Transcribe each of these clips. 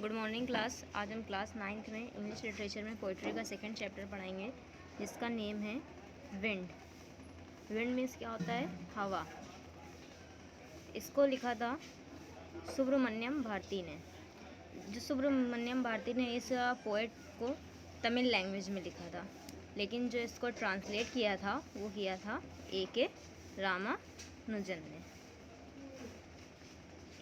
Good morning class. आज हम class 9th में इंग्लिश लिटरेचर में पोइट्री का सेकंड चैप्टर पढ़ाएंगे जिसका नेम है विंड। विंड मीन्स क्या होता है? हवा। इसको लिखा था सुब्रमण्यम भारती ने। जो सुब्रमण्यम भारती ने इस पोएट को तमिल लैंग्वेज में लिखा था, लेकिन जो इसको ट्रांसलेट किया था वो किया था A.K. रामानुजन ने।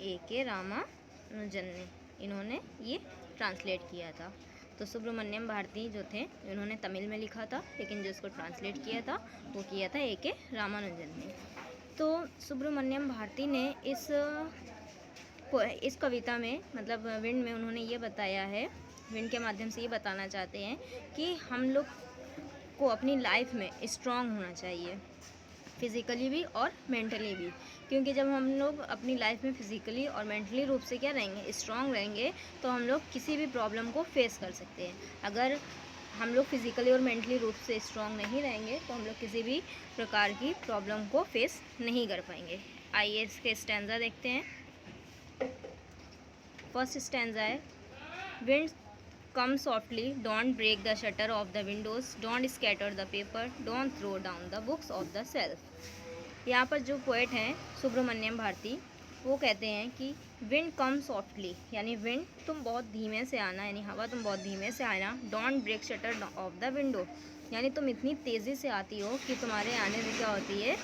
A.K. रामानुजन ने इन्होंने ये ट्रांसलेट किया था। तो सुब्रमण्यम भारती जो थे इन्होंने तमिल में लिखा था, लेकिन जो इसको ट्रांसलेट किया था वो किया था A.K. रामानुजन ने। तो सुब्रमण्यम भारती ने इस कविता में, मतलब विंड में, उन्होंने ये बताया है, विंड के माध्यम से ये बताना चाहते हैं कि हम लोग को अपनी लाइफ में स्ट्रांग होना चाहिए, फिज़िकली भी और मेंटली भी। क्योंकि जब हम लोग अपनी लाइफ में फिज़िकली और मेंटली रूप से क्या रहेंगे, स्ट्रांग रहेंगे, तो हम लोग किसी भी प्रॉब्लम को फेस कर सकते हैं। अगर हम लोग फिज़िकली और मेंटली रूप से स्ट्रांग नहीं रहेंगे तो हम लोग किसी भी प्रकार की प्रॉब्लम को फेस नहीं कर पाएंगे। आइए इसके स्टैंजा देखते हैं। फर्स्ट स्टैंजा है, wind come softly, don't break the shutter of the windows, don't scatter the paper, don't throw down the books of the shelf। यहाँ पर जो पोएट हैं सुब्रमण्यम भारती, वो कहते हैं कि विंड कम सॉफ्टली, यानी विंड तुम बहुत धीमे से आना, यानी हवा तुम बहुत धीमे से आना। Don't break shutter of the window, यानी तुम इतनी तेज़ी से आती हो कि तुम्हारे आने से क्या होती है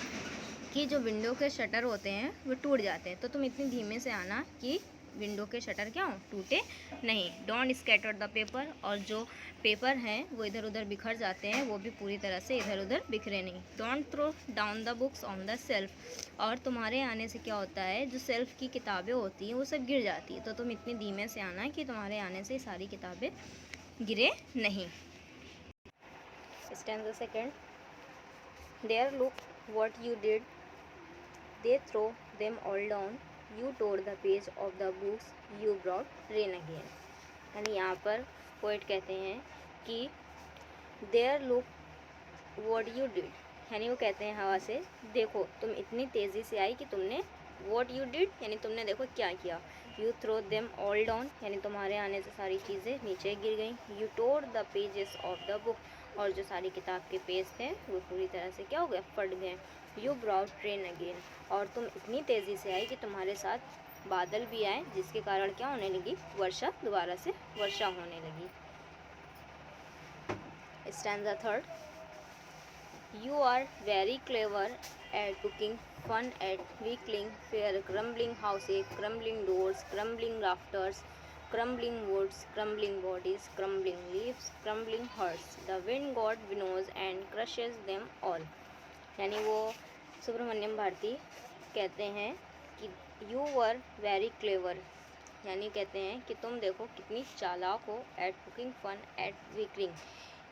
कि जो विंडो के शटर होते हैं वो टूट जाते हैं। तो तुम इतनी धीमे से आना कि विंडो के शटर क्या हो, टूटे नहीं। डोंट स्कैटर द पेपर, और जो पेपर हैं वो इधर उधर बिखर जाते हैं, वो भी पूरी तरह से इधर उधर बिखरे नहीं। Don't throw down the books on the shelf, और तुम्हारे आने से क्या होता है, जो सेल्फ की किताबें होती हैं वो सब गिर जाती है। तो तुम इतनी धीमे से आना कि तुम्हारे आने से सारी किताबें गिरे नहीं। Stanza second, there look what you did, they throw them all down, you tore the page of the books, you brought rain again। यानी यहाँ पर पोएट कहते हैं कि there look what you did, यानी वो कहते हैं हवा से, देखो तुम इतनी तेज़ी से आई कि तुमने what you did, यानी तुमने देखो क्या किया। you throw them all down, यानी तुम्हारे आने से सारी चीज़ें नीचे गिर गई। you tore the pages of the book, और जो सारी किताब के पेज थे वो पूरी तरह से क्या हो गए, फट गए। यू ब्राउट ट्रेन अगेन, और तुम इतनी तेज़ी से आई कि तुम्हारे साथ बादल भी आए, जिसके कारण क्या होने लगी, वर्षा, दोबारा से वर्षा होने लगी। Stanza third, you are very clever at poking fun at weakling frail, crumbling houses, crumbling doors, crumbling rafters, crumbling woods, crumbling bodies, crumbling leaves, crumbling hearts, the wind god winnows and crushes them all। यानी वो सुब्रमण्यम भारती कहते हैं कि you were very clever, यानी कहते हैं कि तुम देखो कितनी चालाक हो, at poking fun at weakling,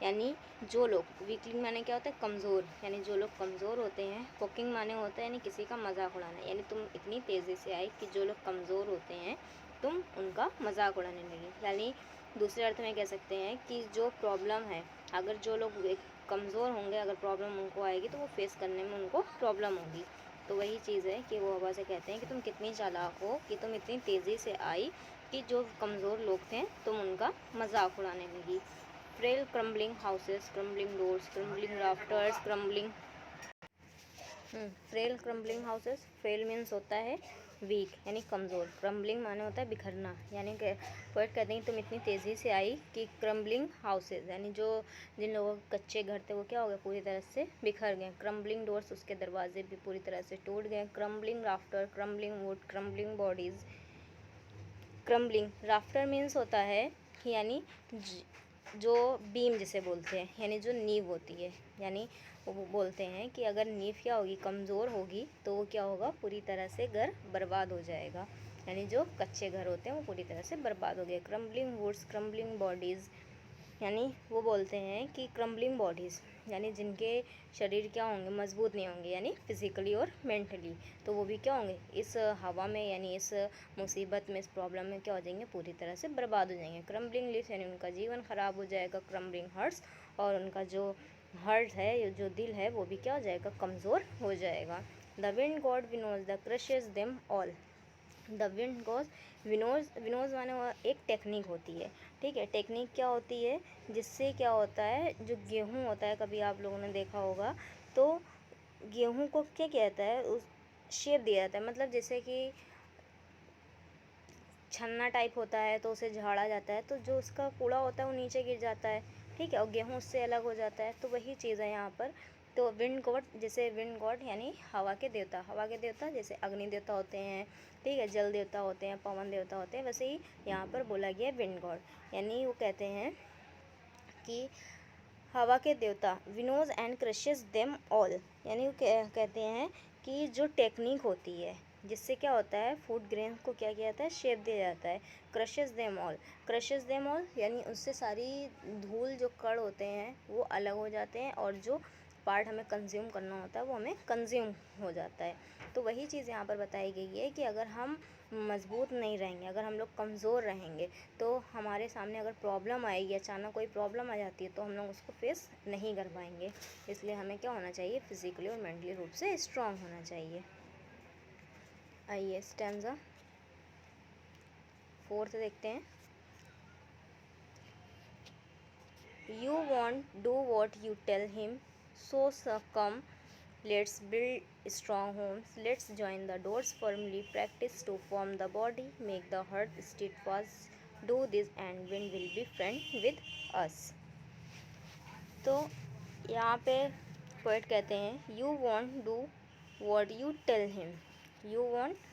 यानी जो लोग, वीकलिंग माने क्या होता है, कमज़ोर, यानी जो लोग कमज़ोर होते हैं। कुकिंग माने होता है यानी किसी का मजाक उड़ाना, यानी तुम इतनी तेज़ी से आई कि जो लोग कमज़ोर होते हैं तुम उनका मजाक उड़ाने लगी। यानी दूसरे अर्थ में कह सकते हैं कि जो प्रॉब्लम है, अगर जो लोग कमज़ोर होंगे, अगर प्रॉब्लम उनको आएगी तो वो फेस करने में उनको प्रॉब्लम होगी। तो वही चीज़ है कि वो हवा से कहते हैं कि तुम कितनी चालाक हो कि तुम इतनी तेज़ी से आई कि जो कमज़ोर लोग थे तुम उनका मजाक उड़ाने लगी। Frail crumbling houses, crumbling doors, crumbling rafters, crumbling frail crumbling houses, frail means होता है वीक, यानी कमज़ोर। क्रम्बलिंग माने होता है बिखरना, यानी पोएट कहते हैं तुम इतनी तेज़ी से आई कि क्रम्बलिंग हाउसेस, यानी जो जिन लोगों के कच्चे घर थे वो क्या हो गए, पूरी तरह से बिखर गए। क्रम्बलिंग डोर्स, उसके दरवाजे भी पूरी तरह से टूट गए। Crumbling rafter, crumbling would, crumbling bodies. Crumbling rafter means होता है यानी जो बीम जिसे बोलते हैं, यानी जो नींव होती है, यानी वो बोलते हैं कि अगर नींव क्या होगी, कमज़ोर होगी, तो वो क्या होगा, पूरी तरह से घर बर्बाद हो जाएगा। यानी जो कच्चे घर होते हैं वो पूरी तरह से बर्बाद हो गए। क्रम्बलिंग वुड्स, क्रम्बलिंग बॉडीज़, यानी वो बोलते हैं कि क्रम्बलिंग बॉडीज़, यानी जिनके शरीर क्या होंगे, मजबूत नहीं होंगे, यानी फिज़िकली और मेंटली, तो वो भी क्या होंगे, इस हवा में, यानी इस मुसीबत में, इस प्रॉब्लम में क्या हो जाएंगे, पूरी तरह से बर्बाद हो जाएंगे। क्रम्बलिंग लिव्स, यानी उनका जीवन ख़राब हो जाएगा। क्रम्बलिंग हार्ट्स, और उनका जो हार्ट है, जो दिल है, वो भी क्या हो जाएगा, कमज़ोर हो जाएगा। The wind god winnows the crushes them all, the wind goes winnows, winnows माने एक टेक्निक होती है, ठीक है। टेक्निक क्या होती है, जिससे क्या होता है, जो गेहूँ होता है, कभी आप लोगों ने देखा होगा तो गेहूँ को क्या कहता है, उस शेप दिया जाता है, मतलब जैसे कि छन्ना टाइप होता है तो उसे झाड़ा जाता है, तो जो उसका कूड़ा होता है वो नीचे गिर जाता है, ठीक है, और गेहूँ उससे अलग हो जाता है। तो वही चीज़ है यहाँ पर। तो विंड गॉड, जैसे विंड गॉड यानी हवा के देवता, हवा के देवता जैसे अग्नि देवता होते हैं, ठीक है, जल देवता होते हैं, पवन देवता होते हैं, वैसे ही यहाँ पर बोला गया विंड गॉड, यानी वो कहते हैं कि हवा के देवता विनोज एंड क्रशेस देम ऑल, यानी वो कहते हैं कि जो टेक्निक होती है जिससे क्या होता है, फूड ग्रेन को क्या किया जाता है, शेप दिया जाता है। Crushes them all, crushes them all यानी उससे सारी धूल, जो कण होते हैं वो अलग हो जाते हैं, और जो पार्ट हमें कंज्यूम करना होता है वो हमें कंज्यूम हो जाता है। तो वही चीज़ यहाँ पर बताई गई है कि अगर हम मज़बूत नहीं रहेंगे, अगर हम लोग कमज़ोर रहेंगे, तो हमारे सामने अगर प्रॉब्लम आएगी, अचानक कोई प्रॉब्लम आ जाती है, तो हम लोग उसको फेस नहीं कर पाएंगे। इसलिए हमें क्या होना चाहिए, फिज़िकली और मेंटली रूप से स्ट्रांग होना चाहिए। आइए स्टैंजा 4 देखते हैं। You won't do what you tell him, so come, let's build strong homes, let's join the doors firmly, practice to form the body, make the heart steadfast, do this and wind will be friend with us। तो यहाँ पे poet कहते हैं you won't do what you tell him, you won't,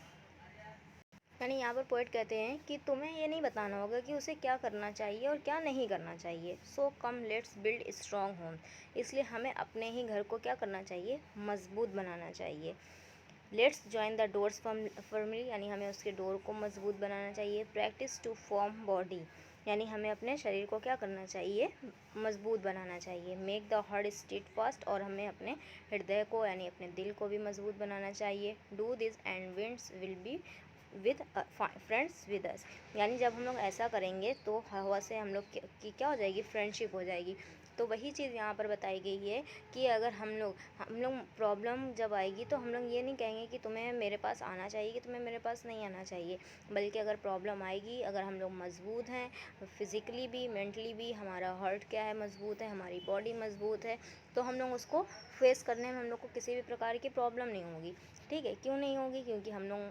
यानी यहाँ पर poet कहते हैं कि तुम्हें ये नहीं बताना होगा कि उसे क्या करना चाहिए और क्या नहीं करना चाहिए। So come let's build strong home, इसलिए हमें अपने ही घर को क्या करना चाहिए, मजबूत बनाना चाहिए। Let's join the doors firmly, यानी हमें उसके डोर को मजबूत बनाना चाहिए। प्रैक्टिस टू फॉर्म बॉडी, यानी हमें अपने शरीर को क्या करना चाहिए, मजबूत बनाना चाहिए। मेक द हार्ट स्टीडफास्ट, और हमें अपने हृदय को यानी अपने दिल को भी मजबूत बनाना चाहिए। Do this and winds will be with friends with us, यानी जब हम लोग ऐसा करेंगे तो हवा से हम लोग की क्या हो जाएगी, फ्रेंडशिप हो जाएगी। तो वही चीज़ यहाँ पर बताई गई है कि अगर हम लोग प्रॉब्लम जब आएगी तो हम लोग ये नहीं कहेंगे कि तुम्हें मेरे पास आना चाहिए, कि तुम्हें मेरे पास नहीं आना चाहिए, बल्कि अगर प्रॉब्लम आएगी, अगर हम लोग मजबूत हैं फिज़िकली भी मेंटली भी, हमारा हार्ट क्या है, मजबूत है, हमारी बॉडी मजबूत है, तो हम लोग उसको फेस करने में हम लोग को किसी भी प्रकार की प्रॉब्लम नहीं होगी, ठीक है। क्यों नहीं होगी, क्योंकि हम लोग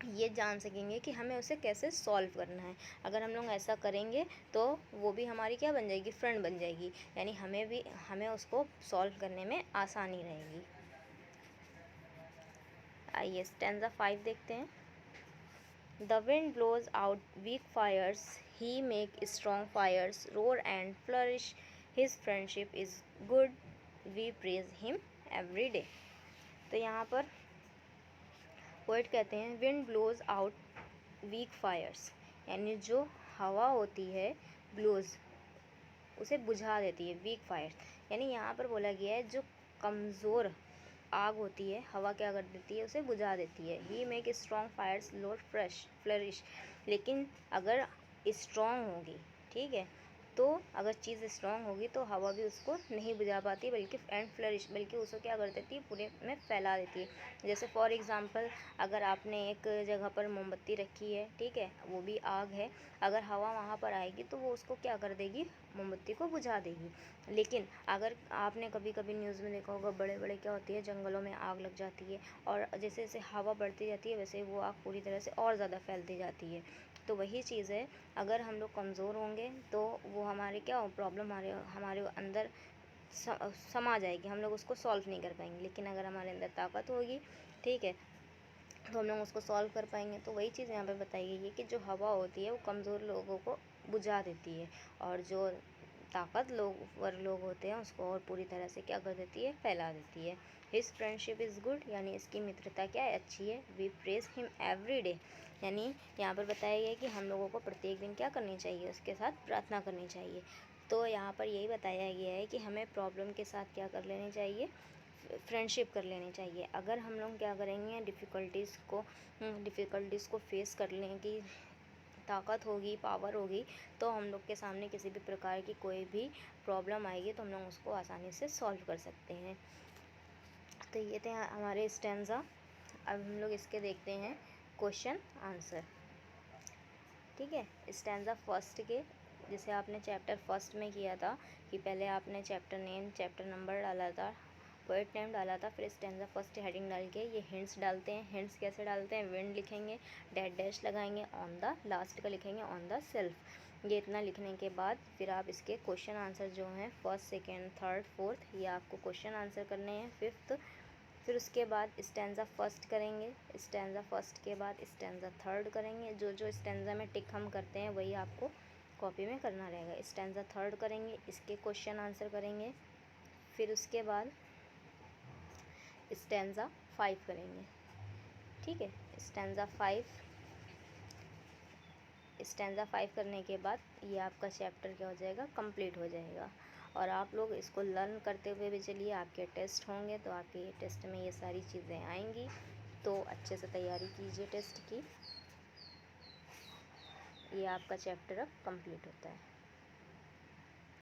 ये जान सकेंगे कि हमें उसे कैसे सॉल्व करना है। अगर हम लोग ऐसा करेंगे तो वो भी हमारी क्या बन जाएगी, फ्रेंड बन जाएगी, यानी हमें उसको सॉल्व करने में आसानी रहेगी। आइए स्टैंजा 5 देखते हैं। The wind blows out weak fires, he make strong fires roar and flourish, his friendship is good, we praise him every day. तो यहाँ पर पोएट कहते हैं wind blows out weak fires, यानी जो हवा होती है ब्लोज, उसे बुझा देती है, वीक फायर, यानी यहाँ पर बोला गया है जो कमज़ोर आग होती है, हवा क्या कर देती है, उसे बुझा देती है। He make strong fires load fresh flourish, लेकिन अगर स्ट्रॉन्ग होगी, ठीक है, तो अगर चीज़ स्ट्रॉन्ग होगी तो हवा भी उसको नहीं बुझा पाती, बल्कि एंड फ्लरिश, बल्कि उसको क्या कर देती है, पूरे में फैला देती है। जैसे फॉर एग्ज़ाम्पल, अगर आपने एक जगह पर मोमबत्ती रखी है, ठीक है, वो भी आग है, अगर हवा वहाँ पर आएगी तो वो उसको क्या कर देगी, मोमबत्ती को बुझा देगी। लेकिन अगर आपने कभी कभी न्यूज़ में देखा होगा, बड़े बड़े क्या होती है, जंगलों में आग लग जाती है, और जैसे जैसे हवा बढ़ती जाती है वैसे वो आग पूरी तरह से और ज़्यादा फैलती जाती है। तो वही चीज़ है, अगर हम लोग कमज़ोर होंगे तो वो हमारे क्या प्रॉब्लम हमारे अंदर समा जाएगी, हम लोग उसको सॉल्व नहीं कर पाएंगे। लेकिन अगर हमारे अंदर ताकत होगी, ठीक है, तो हम लोग उसको सॉल्व कर पाएंगे। तो वही चीज़ यहाँ पे बताई गई है कि जो हवा होती है वो कमज़ोर लोगों को बुझा देती है, और जो लोग होते हैं उसको और पूरी तरह से क्या कर देती है, फैला देती है। हिज फ्रेंडशिप इज़ गुड, यानी इसकी मित्रता क्या है, अच्छी है। We praise him every day, यानी यहाँ पर बताया गया है कि हम लोगों को प्रत्येक दिन क्या करनी चाहिए, उसके साथ प्रार्थना करनी चाहिए। तो यहाँ पर यही बताया गया है कि हमें प्रॉब्लम के साथ क्या कर लेनी चाहिए, फ्रेंडशिप कर लेनी चाहिए। अगर हम लोग क्या करेंगे, डिफ़िकल्टीज़ को फेस करने की ताकत होगी, पावर होगी, तो हम लोग के सामने किसी भी प्रकार की कोई भी प्रॉब्लम आएगी तो हम लोग उसको आसानी से सॉल्व कर सकते हैं। तो ये थे हमारे स्टैंजा। अब हम लोग इसके देखते हैं क्वेश्चन आंसर। ठीक है, स्टैंजा फर्स्ट के जैसे आपने चैप्टर फर्स्ट में किया था कि पहले आपने चैप्टर नेम चैप्टर नंबर डाला था, पोएट नेम डाला था, फिर स्टैंजा फर्स्ट हेडिंग डाल के ये हिंट्स डालते हैं। हिंट्स कैसे डालते हैं, विंड लिखेंगे, डैश डैश लगाएंगे, ऑन द लास्ट का लिखेंगे ऑन द सेल्फ। ये इतना लिखने के बाद फिर आप इसके क्वेश्चन आंसर जो हैं फर्स्ट सेकेंड थर्ड फोर्थ ये आपको क्वेश्चन आंसर करने हैं, फिफ्थ। फिर उसके बाद स्टैंजा फर्स्ट करेंगे, स्टैंजा फर्स्ट के बाद स्टैंजा थर्ड करेंगे। जो जो स्टैंजा में टिक हम करते हैं वही आपको कॉपी में करना रहेगा। स्टैंजा थर्ड करेंगे, इसके क्वेश्चन आंसर करेंगे। फिर उसके बाद स्टैंजा 5 करेंगे। ठीक है, स्टैंजा 5 करने के बाद ये आपका चैप्टर क्या हो जाएगा, कंप्लीट हो जाएगा। और आप लोग इसको लर्न करते हुए भी चलिए, आपके टेस्ट होंगे तो आपके ये टेस्ट में ये सारी चीज़ें आएंगी, तो अच्छे से तैयारी कीजिए टेस्ट की। ये आपका चैप्टर अब कंप्लीट होता है।